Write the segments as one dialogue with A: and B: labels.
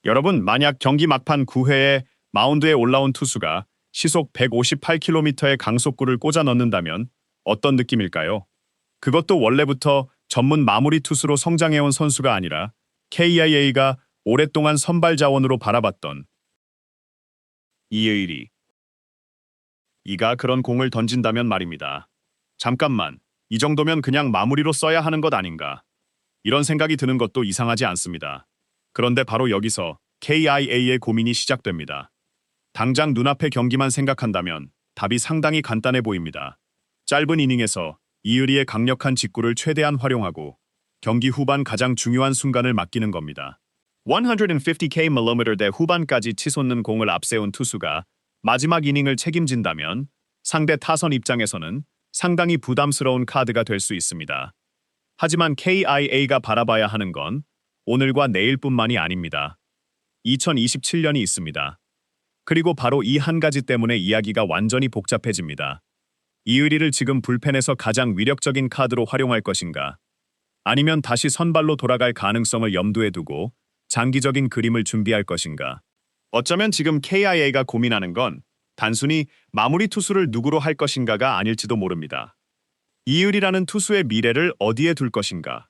A: 여러분, 만약 경기 막판 9회에 마운드에 올라온 투수가 시속 158km의 강속구를 꽂아 넣는다면 어떤 느낌일까요? 그것도 원래부터 전문 마무리 투수로 성장해온 선수가 아니라 KIA가 오랫동안 선발 자원으로 바라봤던 이의리. 이가 그런 공을 던진다면 말입니다. 잠깐만, 이 정도면 그냥 마무리로 써야 하는 것 아닌가? 이런 생각이 드는 것도 이상하지 않습니다. 그런데 바로 여기서 KIA의 고민이 시작됩니다. 당장 눈앞의 경기만 생각한다면 답이 상당히 간단해 보입니다. 짧은 이닝에서 이의리의 강력한 직구를 최대한 활용하고 경기 후반 가장 중요한 순간을 맡기는 겁니다. 150km/대 후반까지 치솟는 공을 앞세운 투수가 마지막 이닝을 책임진다면 상대 타선 입장에서는 상당히 부담스러운 카드가 될 수 있습니다. 하지만 KIA가 바라봐야 하는 건 오늘과 내일뿐만이 아닙니다. 2027년이 있습니다. 그리고 바로 이 한 가지 때문에 이야기가 완전히 복잡해집니다. 이의리를 지금 불펜에서 가장 위력적인 카드로 활용할 것인가? 아니면 다시 선발로 돌아갈 가능성을 염두에 두고 장기적인 그림을 준비할 것인가? 어쩌면 지금 KIA가 고민하는 건 단순히 마무리 투수를 누구로 할 것인가가 아닐지도 모릅니다. 이의리라는 투수의 미래를 어디에 둘 것인가?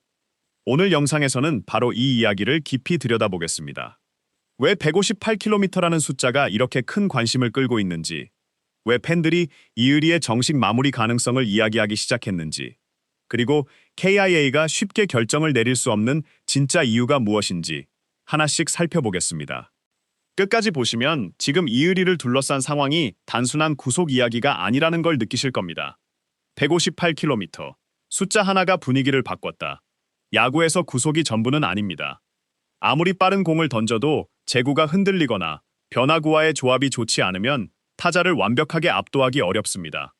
A: 오늘 영상에서는 바로 이 이야기를 깊이 들여다보겠습니다. 왜 158km라는 숫자가 이렇게 큰 관심을 끌고 있는지, 왜 팬들이 이의리의 정식 마무리 가능성을 이야기하기 시작했는지, 그리고 KIA가 쉽게 결정을 내릴 수 없는 진짜 이유가 무엇인지 하나씩 살펴보겠습니다. 끝까지 보시면 지금 이의리를 둘러싼 상황이 단순한 구속 이야기가 아니라는 걸 느끼실 겁니다. 158km, 숫자 하나가 분위기를 바꿨다. 야구에서 구속이 전부는 아닙니다. 아무리 빠른 공을 던져도 제구가 흔들리거나 변화구와의 조합이 좋지 않으면 타자를 완벽하게 압도하기 어렵습니다.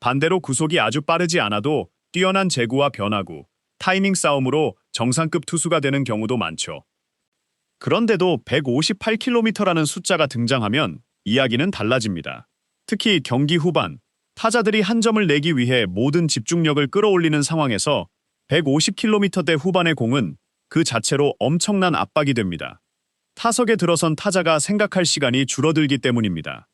A: 반대로 구속이 아주 빠르지 않아도 뛰어난 제구와 변화구, 타이밍 싸움으로 정상급 투수가 되는 경우도 많죠. 그런데도 158km라는 숫자가 등장하면 이야기는 달라집니다. 특히 경기 후반, 타자들이 한 점을 내기 위해 모든 집중력을 끌어올리는 상황에서 150km대 후반의 공은 그 자체로 엄청난 압박이 됩니다. 타석에 들어선 타자가 생각할 시간이 줄어들기 때문입니다.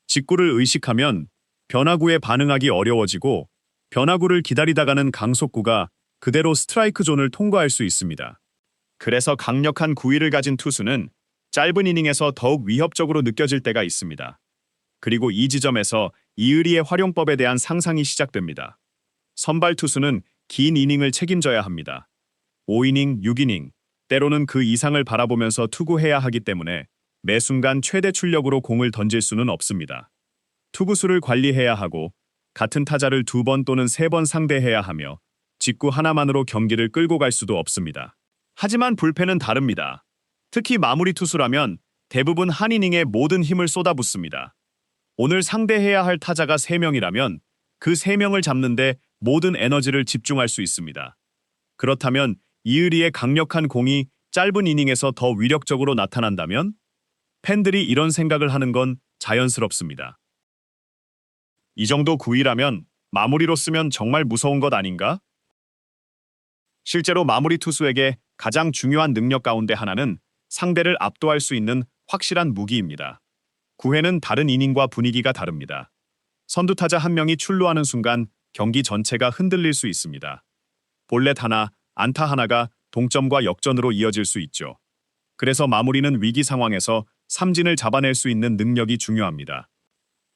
A: 직구를 의식하면 변화구에 반응하기 어려워지고 변화구를 기다리다가는 강속구가 그대로 스트라이크 존을 통과할 수 있습니다. 그래서 강력한 구위를 가진 투수는 짧은 이닝에서 더욱 위협적으로 느껴질 때가 있습니다. 그리고 이 지점에서 이의리의 활용법에 대한 상상이 시작됩니다. 선발 투수는 긴 이닝을 책임져야 합니다. 5이닝, 6이닝, 때로는 그 이상을 바라보면서 투구해야 하기 때문에 매 순간 최대 출력으로 공을 던질 수는 없습니다. 투구수를 관리해야 하고 같은 타자를 2번 또는 3번 상대해야 하며 직구 하나만으로 경기를 끌고 갈 수도 없습니다. 하지만 불펜은 다릅니다. 특히 마무리 투수라면 대부분 한 이닝에 모든 힘을 쏟아붓습니다. 오늘 상대해야 할 타자가 3명이라면 그 3명을 잡는데 모든 에너지를 집중할 수 있습니다. 그렇다면 이의리의 강력한 공이 짧은 이닝에서 더 위력적으로 나타난다면 팬들이 이런 생각을 하는 건 자연스럽습니다. 이 정도 구위라면 마무리로 쓰면 정말 무서운 것 아닌가? 실제로 마무리 투수에게 가장 중요한 능력 가운데 하나는 상대를 압도할 수 있는 확실한 무기입니다. 9회는 다른 이닝과 분위기가 다릅니다. 선두타자 한 명이 출루하는 순간 경기 전체가 흔들릴 수 있습니다. 볼넷 하나, 안타 하나가 동점과 역전으로 이어질 수 있죠. 그래서 마무리는 위기 상황에서 삼진을 잡아낼 수 있는 능력이 중요합니다.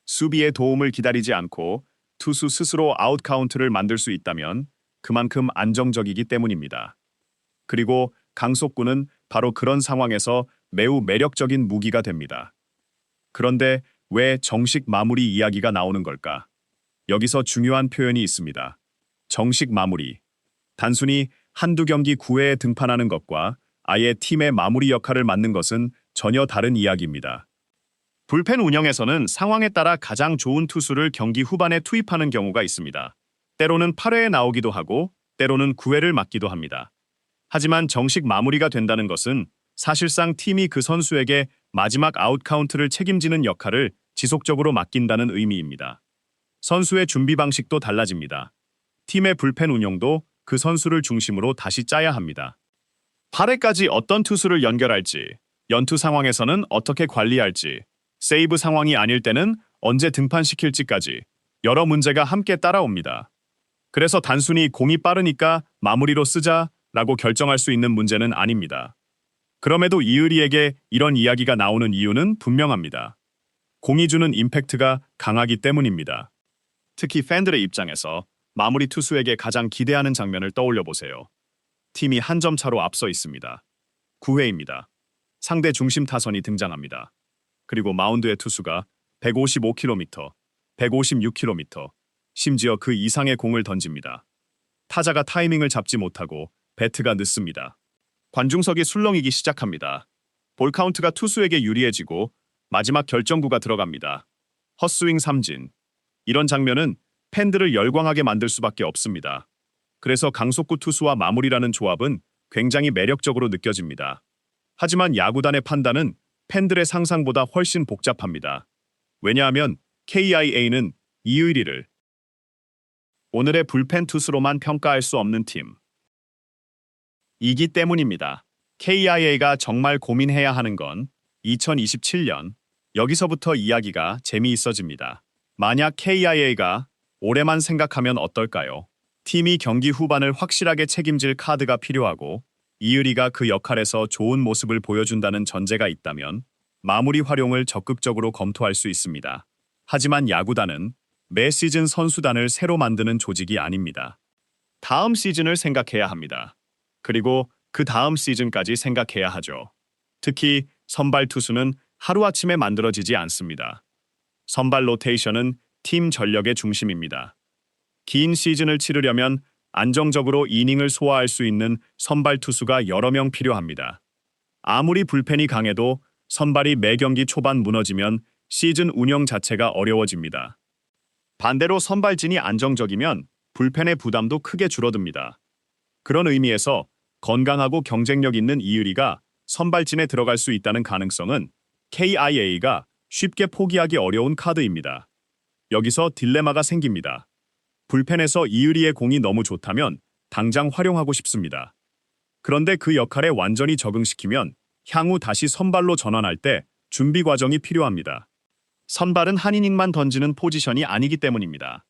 A: 수비의 도움을 기다리지 않고 투수 스스로 아웃 카운트를 만들 수 있다면 그만큼 안정적이기 때문입니다. 그리고 강속구는 바로 그런 상황에서 매우 매력적인 무기가 됩니다. 그런데 왜 정식 마무리 이야기가 나오는 걸까? 여기서 중요한 표현이 있습니다. 정식 마무리. 단순히 한두 경기 9회에 등판하는 것과 아예 팀의 마무리 역할을 맡는 것은 전혀 다른 이야기입니다. 불펜 운영에서는 상황에 따라 가장 좋은 투수를 경기 후반에 투입하는 경우가 있습니다. 때로는 8회에 나오기도 하고 때로는 9회를 맡기도 합니다. 하지만 정식 마무리가 된다는 것은 사실상 팀이 그 선수에게 마지막 아웃 카운트를 책임지는 역할을 지속적으로 맡긴다는 의미입니다. 선수의 준비 방식도 달라집니다. 팀의 불펜 운영도 그 선수를 중심으로 다시 짜야 합니다. 8회까지 어떤 투수를 연결할지, 연투 상황에서는 어떻게 관리할지, 세이브 상황이 아닐 때는 언제 등판시킬지까지 여러 문제가 함께 따라옵니다. 그래서 단순히 공이 빠르니까 마무리로 쓰자라고 결정할 수 있는 문제는 아닙니다. 그럼에도 이의리에게 이런 이야기가 나오는 이유는 분명합니다. 공이 주는 임팩트가 강하기 때문입니다. 특히 팬들의 입장에서 마무리 투수에게 가장 기대하는 장면을 떠올려 보세요. 팀이 한 점 차로 앞서 있습니다. 9회입니다. 상대 중심 타선이 등장합니다. 그리고 마운드의 투수가 155km, 156km, 심지어 그 이상의 공을 던집니다. 타자가 타이밍을 잡지 못하고 배트가 늦습니다. 관중석이 술렁이기 시작합니다. 볼 카운트가 투수에게 유리해지고 마지막 결정구가 들어갑니다. 헛스윙 삼진. 이런 장면은 팬들을 열광하게 만들 수밖에 없습니다. 그래서 강속구 투수와 마무리라는 조합은 굉장히 매력적으로 느껴집니다. 하지만 야구단의 판단은 팬들의 상상보다 훨씬 복잡합니다. 왜냐하면 KIA는 이의리를 오늘의 불펜 투수로만 평가할 수 없는 팀. 이기 때문입니다. KIA가 정말 고민해야 하는 건 2027년 여기서부터 이야기가 재미있어집니다. 만약 KIA가 올해만 생각하면 어떨까요? 팀이 경기 후반을 확실하게 책임질 카드가 필요하고 이의리가 그 역할에서 좋은 모습을 보여준다는 전제가 있다면 마무리 활용을 적극적으로 검토할 수 있습니다. 하지만 야구단은 매 시즌 선수단을 새로 만드는 조직이 아닙니다. 다음 시즌을 생각해야 합니다. 그리고 그 다음 시즌까지 생각해야 하죠. 특히 선발 투수는 하루아침에 만들어지지 않습니다. 선발 로테이션은 팀 전력의 중심입니다. 긴 시즌을 치르려면 안정적으로 이닝을 소화할 수 있는 선발 투수가 여러 명 필요합니다. 아무리 불펜이 강해도 선발이 매 경기 초반 무너지면 시즌 운영 자체가 어려워집니다. 반대로 선발진이 안정적이면 불펜의 부담도 크게 줄어듭니다. 그런 의미에서 건강하고 경쟁력 있는 이의리가 선발진에 들어갈 수 있다는 가능성은 KIA가 쉽게 포기하기 어려운 카드입니다. 여기서 딜레마가 생깁니다. 불펜에서 이의리의 공이 너무 좋다면 당장 활용하고 싶습니다. 그런데 그 역할에 완전히 적응시키면 향후 다시 선발로 전환할 때 준비 과정이 필요합니다. 선발은 한 이닝만 던지는 포지션이 아니기 때문입니다.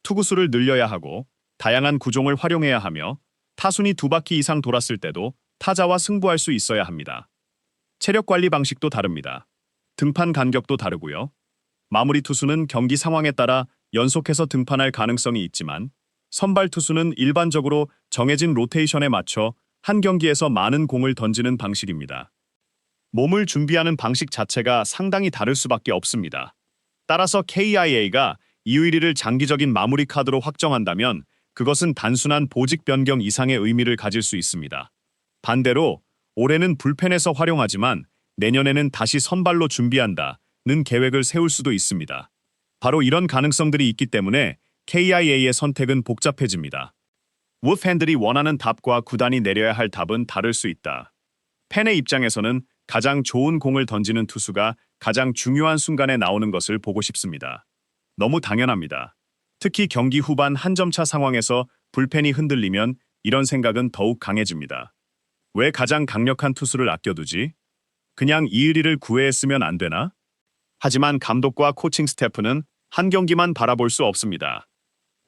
A: 투구수를 늘려야 하고 다양한 구종을 활용해야 하며 타순이 2바퀴 이상 돌았을 때도 타자와 승부할 수 있어야 합니다. 체력 관리 방식도 다릅니다. 등판 간격도 다르고요. 마무리 투수는 경기 상황에 따라 연속해서 등판할 가능성이 있지만 선발 투수는 일반적으로 정해진 로테이션에 맞춰 한 경기에서 많은 공을 던지는 방식입니다. 몸을 준비하는 방식 자체가 상당히 다를 수밖에 없습니다. 따라서 KIA가 이의리를 장기적인 마무리 카드로 확정한다면 그것은 단순한 보직 변경 이상의 의미를 가질 수 있습니다. 반대로 올해는 불펜에서 활용하지만 내년에는 다시 선발로 준비한다는 계획을 세울 수도 있습니다. 바로 이런 가능성들이 있기 때문에 KIA의 선택은 복잡해집니다. 팬들이 원하는 답과 구단이 내려야 할 답은 다를 수 있다. 팬의 입장에서는 가장 좋은 공을 던지는 투수가 가장 중요한 순간에 나오는 것을 보고 싶습니다. 너무 당연합니다. 특히 경기 후반 한 점 차 상황에서 불펜이 흔들리면 이런 생각은 더욱 강해집니다. 왜 가장 강력한 투수를 아껴두지? 그냥 이의리를 구애했으면 안 되나? 하지만 감독과 코칭 스태프는 한 경기만 바라볼 수 없습니다.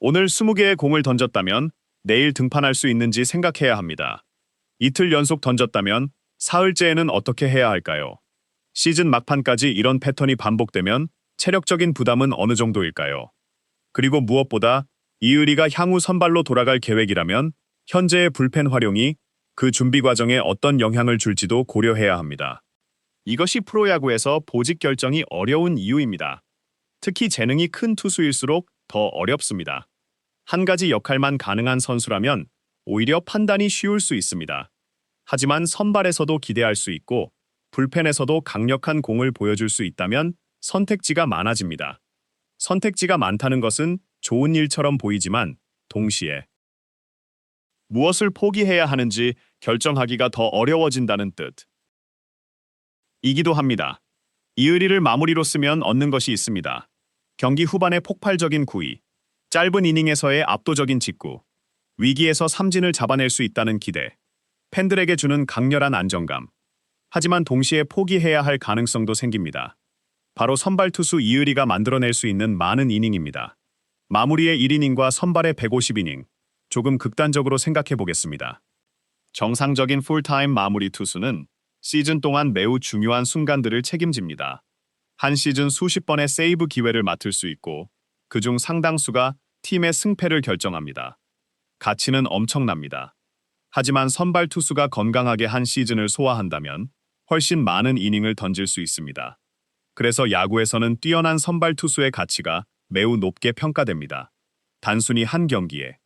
A: 오늘 20개의 공을 던졌다면 내일 등판할 수 있는지 생각해야 합니다. 이틀 연속 던졌다면 사흘째에는 어떻게 해야 할까요? 시즌 막판까지 이런 패턴이 반복되면 체력적인 부담은 어느 정도일까요? 그리고 무엇보다 이의리가 향후 선발로 돌아갈 계획이라면 현재의 불펜 활용이 그 준비 과정에 어떤 영향을 줄지도 고려해야 합니다. 이것이 프로야구에서 보직 결정이 어려운 이유입니다. 특히 재능이 큰 투수일수록 더 어렵습니다. 한 가지 역할만 가능한 선수라면 오히려 판단이 쉬울 수 있습니다. 하지만 선발에서도 기대할 수 있고 불펜에서도 강력한 공을 보여줄 수 있다면 선택지가 많아집니다. 선택지가 많다는 것은 좋은 일처럼 보이지만 동시에 무엇을 포기해야 하는지 결정하기가 더 어려워진다는 뜻. 이기도 합니다. 이의리를 마무리로 쓰면 얻는 것이 있습니다. 경기 후반의 폭발적인 구위, 짧은 이닝에서의 압도적인 직구, 위기에서 삼진을 잡아낼 수 있다는 기대, 팬들에게 주는 강렬한 안정감. 하지만 동시에 포기해야 할 가능성도 생깁니다. 바로 선발 투수 이의리가 만들어낼 수 있는 많은 이닝입니다. 마무리의 1이닝과 선발의 150이닝, 조금 극단적으로 생각해 보겠습니다. 정상적인 풀타임 마무리 투수는 시즌 동안 매우 중요한 순간들을 책임집니다. 한 시즌 수십 번의 세이브 기회를 맡을 수 있고 그중 상당수가 팀의 승패를 결정합니다. 가치는 엄청납니다. 하지만 선발 투수가 건강하게 한 시즌을 소화한다면 훨씬 많은 이닝을 던질 수 있습니다. 그래서 야구에서는 뛰어난 선발 투수의 가치가 매우 높게 평가됩니다. 단순히 한 경기에